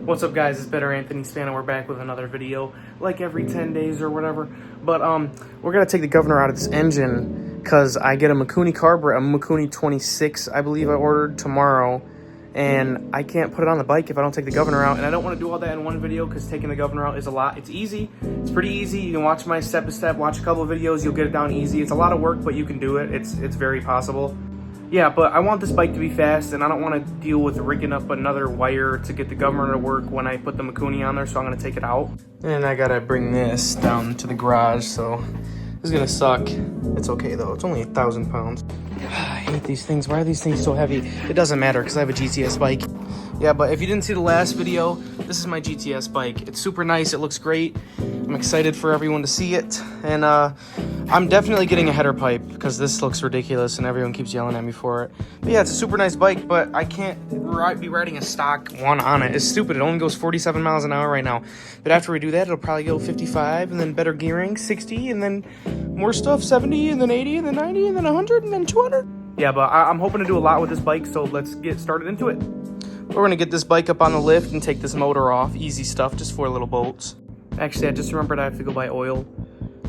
What's up, guys? It's Better Anthony Span, and we're back with another video, like every 10 days or whatever. But we're gonna take the governor out of this engine because I get a Mikuni carburetor, a Mikuni 26, I believe I ordered tomorrow, and I can't put it on the bike if I don't take the governor out. And I don't want to do all that in one video because taking the governor out is a lot. It's easy. It's pretty easy. You can watch my step by step, watch a couple of videos, you'll get it down easy. It's a lot of work, but you can do it. It's very possible. Yeah, but I want this bike to be fast, and I don't want to deal with rigging up another wire to get the governor to work when I put the Mikuni on there, so I'm going to take it out. And I got to bring this down to the garage, so this is going to suck. It's okay, though. It's only 1,000 pounds. I hate these things. Why are these things so heavy? It doesn't matter, because I have a GTS bike. Yeah, but if you didn't see the last video, this is my GTS bike. It's super nice. It looks great. I'm excited for everyone to see it. And I'm definitely getting a header pipe because this looks ridiculous and everyone keeps yelling at me for it. But yeah, it's a super nice bike, but I can't be riding a stock one on it. It's stupid. It only goes 47 miles an hour right now. But after we do that, it'll probably go 55, and then better gearing, 60, and then more stuff, 70, and then 80, and then 90, and then 100, and then 200. Yeah, but I'm hoping to do a lot with this bike, so let's get started into it. We're going to get this bike up on the lift and take this motor off. Easy stuff, just 4 little bolts. Actually, I just remembered I have to go buy oil,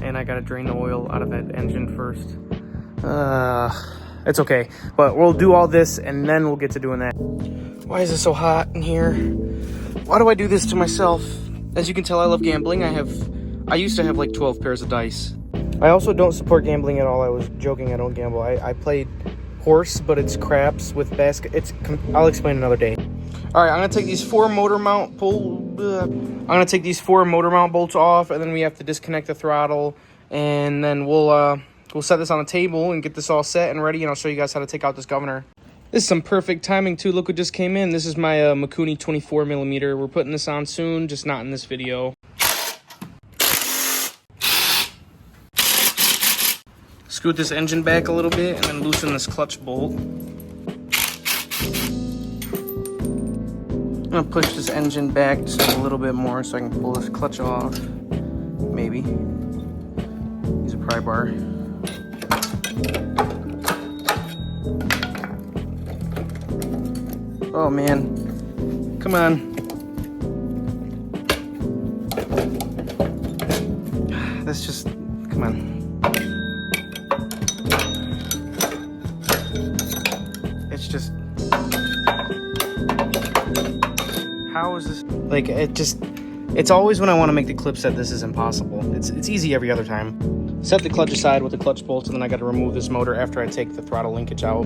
and I got to drain the oil out of that engine first. It's okay, but we'll do all this, and then we'll get to doing that. Why is it so hot in here? Why do I do this to myself? As you can tell, I love gambling. I used to have like 12 pairs of dice. I also don't support gambling at all. I was joking, I don't gamble. I played horse, but it's craps with basket. I'll explain another day. All right, I'm gonna take these 4 motor mount bolts off, and then we have to disconnect the throttle, and then we'll set this on a table and get this all set and ready, and I'll show you guys how to take out this governor. This is some perfect timing too. Look what just came in. This is my Mikuni 24mm. We're putting this on soon, just not in this video. Scoot this engine back a little bit and then loosen this clutch bolt. I'm gonna push this engine back just a little bit more so I can pull this clutch off. Maybe. Use a pry bar. Oh man. Come on. That's just, come on. It's just, how is this? Like, it's always when I want to make the clip set, this is impossible. It's easy every other time. Set the clutch aside with the clutch bolts, and then I got to remove this motor after I take the throttle linkage out.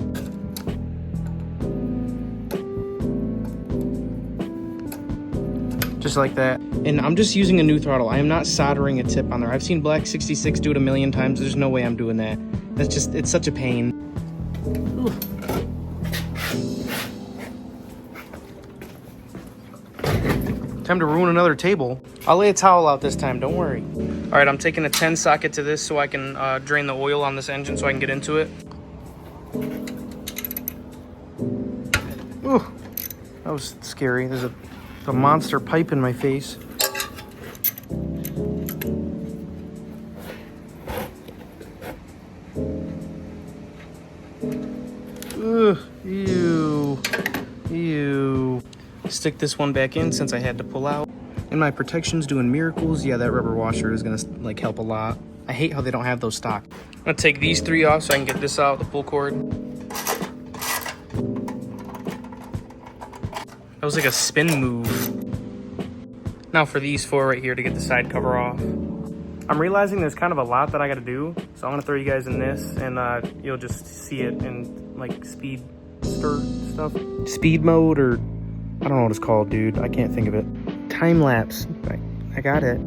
Just like that. And I'm just using a new throttle. I am not soldering a tip on there. I've seen Black 66 do it a million times. There's no way I'm doing that. It's such a pain. Ooh. Time to ruin another table. I'll lay a towel out this time, don't worry. All right, I'm taking a 10 socket to this so I can drain the oil on this engine so I can get into it. Ooh, that was scary. There's a monster pipe in my face. Ugh, ew, ew. Stick this one back in since I had to pull out. And my protection's doing miracles. Yeah, that rubber washer is gonna like help a lot. I hate how they don't have those stock. I'm gonna take these 3 off so I can get this out, the pull cord. That was like a spin move. Now for these 4 right here to get the side cover off. I'm realizing there's kind of a lot that I gotta do, so I'm gonna throw you guys in this, and you'll just see it in like speed stuff. Speed mode, or I don't know what it's called, dude. I can't think of it. Time lapse. I got it.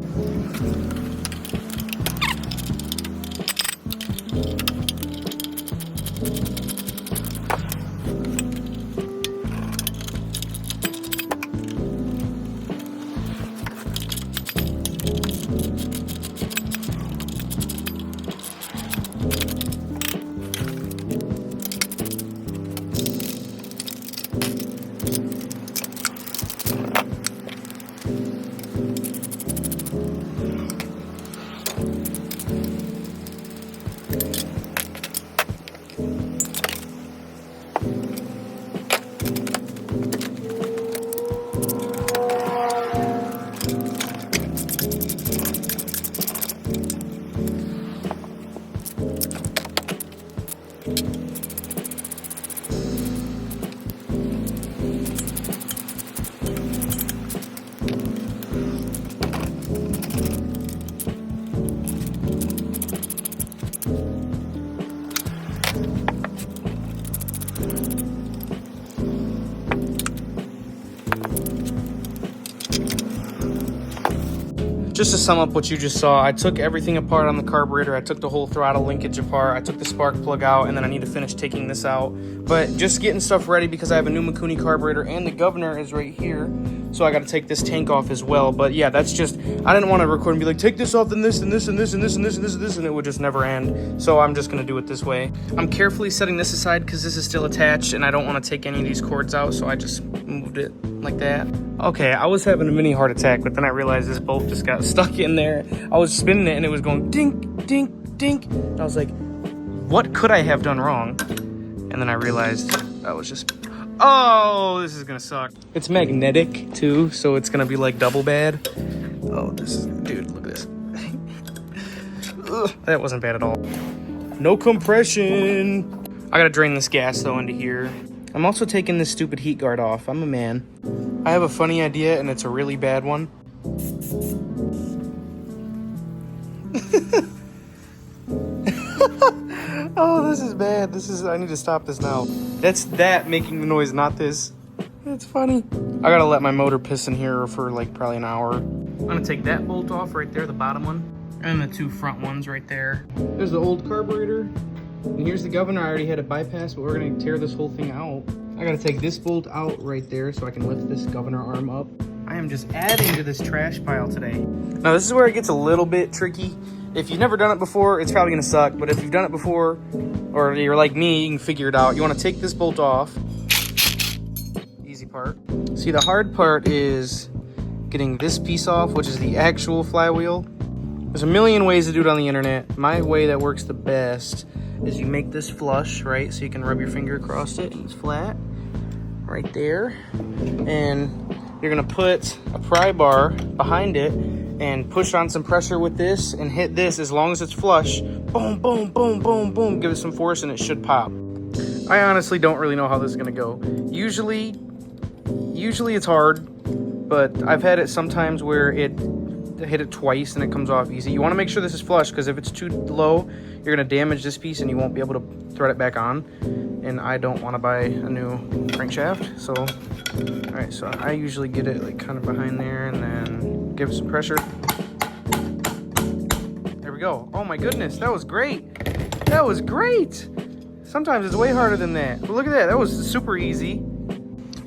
just to sum up what you just saw, I took everything apart on the carburetor. I took the whole throttle linkage apart. I took the spark plug out, and then I need to finish taking this out. But just getting stuff ready because I have a new Mikuni carburetor, and the governor is right here. So I got to take this tank off as well. But yeah, that's just, I didn't want to record and be like, take this off, then this, and this, and this, and this, and this, and this, and this, and it would just never end. So I'm just going to do it this way. I'm carefully setting this aside because this is still attached, and I don't want to take any of these cords out, so I just moved it like that. Okay, I was having a mini heart attack, but then I realized this bolt just got stuck in there. I was spinning it and it was going dink, dink, dink. And I was like, what could I have done wrong? And then I realized I was just, oh, this is gonna suck. It's magnetic too, so it's gonna be like double bad. Oh, this is, dude, look at this. Ugh, that wasn't bad at all. No compression. I gotta drain this gas though into here. I'm also taking this stupid heat guard off. I'm a man. I have a funny idea, and it's a really bad one. Oh, this is bad. I need to stop this now. That's that making the noise, not this. That's funny. I gotta let my motor piss in here for like probably an hour. I'm gonna take that bolt off right there, the bottom one, and the two front ones right there. There's the old carburetor. And here's the governor. I already had it bypassed, but we're gonna tear this whole thing out. I gotta take this bolt out right there so I can lift this governor arm up. I am just adding to this trash pile today. Now this is where it gets a little bit tricky. If you've never done it before, it's probably gonna suck, but if you've done it before, or you're like me, you can figure it out. You wanna take this bolt off. Easy part. See, the hard part is getting this piece off, which is the actual flywheel. There's a million ways to do it on the internet. My way that works the best is you make this flush, right? So you can rub your finger across it and it's flat, right there. And you're gonna put a pry bar behind it and push on some pressure with this and hit this as long as it's flush. Boom, boom, boom, boom, boom. Give it some force and it should pop. I honestly don't really know how this is gonna go. Usually it's hard, but I've had it sometimes where it hit it twice and it comes off easy. You want to make sure this is flush because if it's too low, you're going to damage this piece and you won't be able to thread it back on. And I don't want to buy a new crankshaft. So, all right, so I usually get it like kind of behind there and then give it some pressure. There we go. Oh my goodness, that was great. That was great. Sometimes it's way harder than that. But look at that, that was super easy.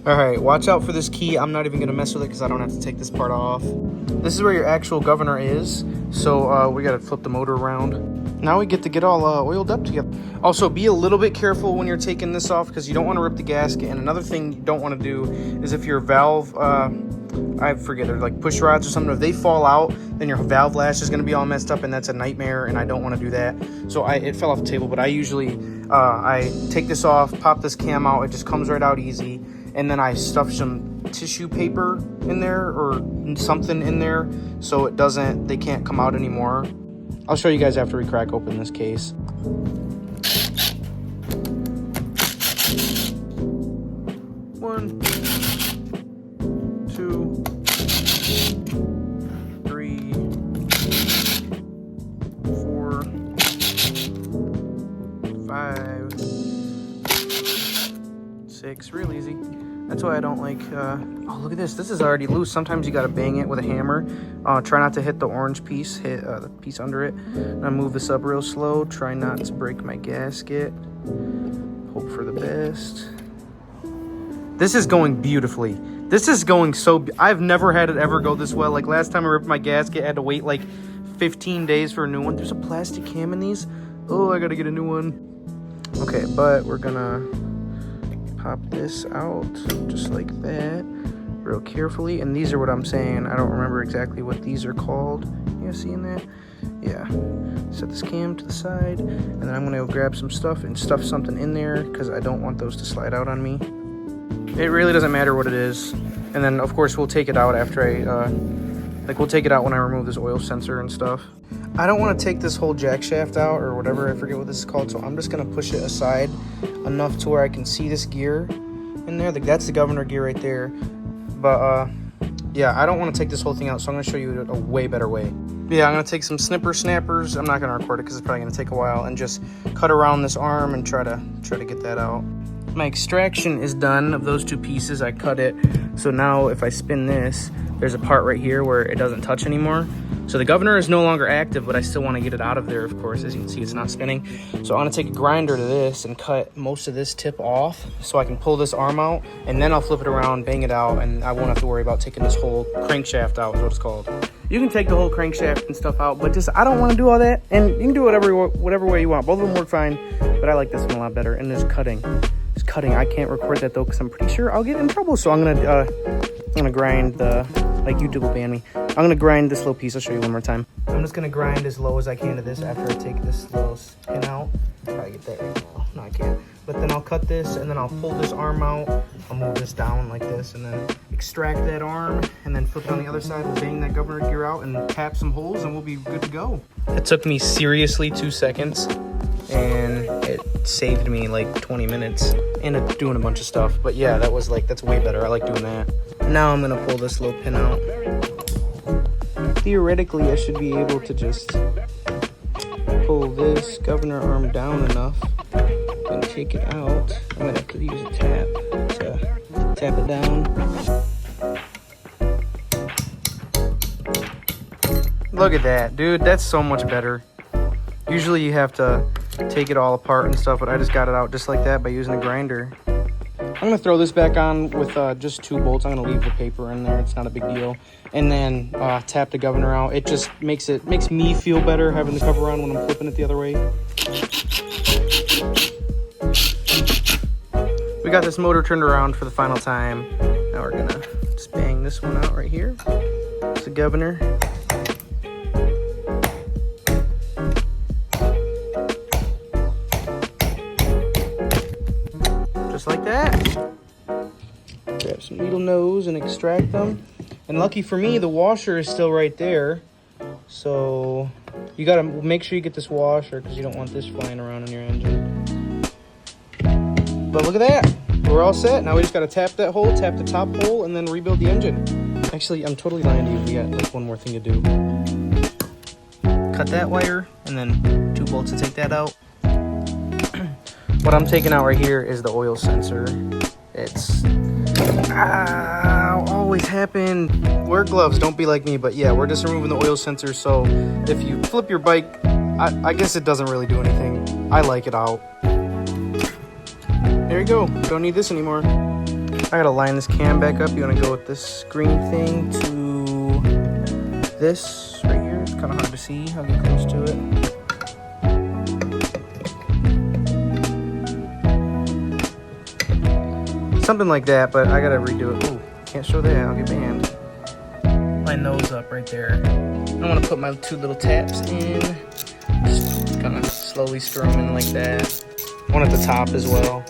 All right, watch out for this key. I'm not even gonna mess with it because I don't have to take this part off. This is where your actual governor is. So we gotta flip the motor around. Now we get to get all oiled up together. Also, be a little bit careful when you're taking this off because you don't want to rip the gasket. And another thing you don't want to do is if your valve, I forget it, like push rods or something, if they fall out, then your valve lash is gonna be all messed up and that's a nightmare and I don't want to do that. So it fell off the table, but I usually, I take this off, pop this cam out, it just comes right out easy. And then I stuff some tissue paper in there or something in there so it doesn't, they can't come out anymore. I'll show you guys after we crack open this case. One, two, three, four, 5, 6, real easy. That's why I don't like, oh, look at this. This is already loose. Sometimes you got to bang it with a hammer. Try not to hit the orange piece, hit the piece under it. Now move this up real slow. Try not to break my gasket. Hope for the best. This is going beautifully. This is going so, I've never had it ever go this well. Like last time I ripped my gasket, I had to wait like 15 days for a new one. There's a plastic cam in these. Oh, I got to get a new one. Okay, but we're gonna pop this out just like that real carefully, and these are what I'm saying. I don't remember exactly what these are called. You guys seeing that? Yeah. Set this cam to the side, and then I'm gonna go grab some stuff and stuff something in there because I don't want those to slide out on me. It really doesn't matter what it is. And then of course we'll take it out after I we'll take it out when I remove this oil sensor and stuff. I don't want to take this whole jack shaft out or whatever, I forget what this is called, so I'm just going to push it aside enough to where I can see this gear in there. That's the governor gear right there. But yeah, I don't want to take this whole thing out, so I'm going to show you a way better way. Yeah, I'm going to take some snappers. I'm not going to record it because it's probably going to take a while, and just cut around this arm and try to get that out. My extraction is done of those two pieces. I cut it, so now if I spin this, there's a part right here where it doesn't touch anymore. So the governor is no longer active, but I still want to get it out of there, of course. As you can see, it's not spinning. So I want to take a grinder to this and cut most of this tip off so I can pull this arm out, and then I'll flip it around, bang it out, and I won't have to worry about taking this whole crankshaft out, is what it's called. You can take the whole crankshaft and stuff out, but just I don't want to do all that, and you can do whatever way you want. Both of them work fine, but I like this one a lot better. And there's cutting. I can't record that though because I'm pretty sure I'll get in trouble. So I'm gonna grind the, like YouTube will ban me. I'm gonna grind this little piece. I'll show you one more time. I'm just gonna grind as low as I can to this after I take this little pin out. Probably get that right now. No, I can't. But then I'll cut this and then I'll pull this arm out. I'll move this down like this and then extract that arm and then flip it on the other side. We'll bang that governor gear out and tap some holes and we'll be good to go. It took me seriously 2 seconds and it saved me like 20 minutes and doing a bunch of stuff. But yeah, that's way better. I like doing that. Now I'm gonna pull this little pin out. Theoretically, I should be able to just pull this governor arm down enough and take it out. I might have to use a tap to tap it down. Look at that, dude. That's so much better. Usually you have to take it all apart and stuff, but I just got it out just like that by using a grinder. I'm gonna throw this back on with just 2 bolts. I'm gonna leave the paper in there, it's not a big deal. And then tap the governor out. It just makes me feel better having the cover on when I'm flipping it the other way. We got this motor turned around for the final time. Now we're gonna just bang this one out right here. It's the governor. Just like that. Grab some needle nose and extract them. And lucky for me, the washer is still right there. So you gotta make sure you get this washer because you don't want this flying around in your engine. But look at that. We're all set. Now we just gotta tap that hole, tap the top hole, and then rebuild the engine. Actually, I'm totally lying to you. We got like one more thing to do. Cut that wire and then 2 bolts to take that out. What I'm taking out right here is the oil sensor. It's always happen. Wear gloves, don't be like me, but yeah, we're just removing the oil sensor. So if you flip your bike, I guess it doesn't really do anything. I like it out. There you go. Don't need this anymore. I gotta line this cam back up. You wanna go with this green thing to this right here. It's kind of hard to see. I'll get close to it. Something like that, but I gotta redo it. Ooh, can't show that, I'll get banned. Line those up right there. I wanna put my 2 little taps in. Just kind of slowly stir them in like that. One at the top as well.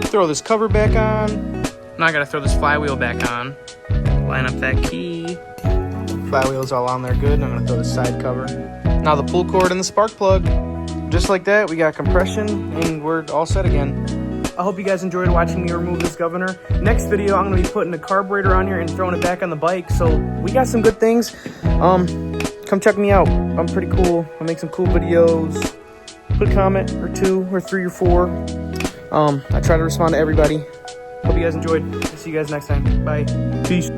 Throw this cover back on. Now I gotta throw this flywheel back on. Line up that key. Flywheel's all on there good, and I'm gonna throw the side cover. Now the pull cord and the spark plug. Just like that, we got compression, and we're all set again. I hope you guys enjoyed watching me remove this governor. Next video, I'm going to be putting a carburetor on here and throwing it back on the bike. So we got some good things. Come check me out. I'm pretty cool. I make some cool videos. Put a comment or 2 or 3 or 4. I try to respond to everybody. Hope you guys enjoyed. See you guys next time. Bye. Peace.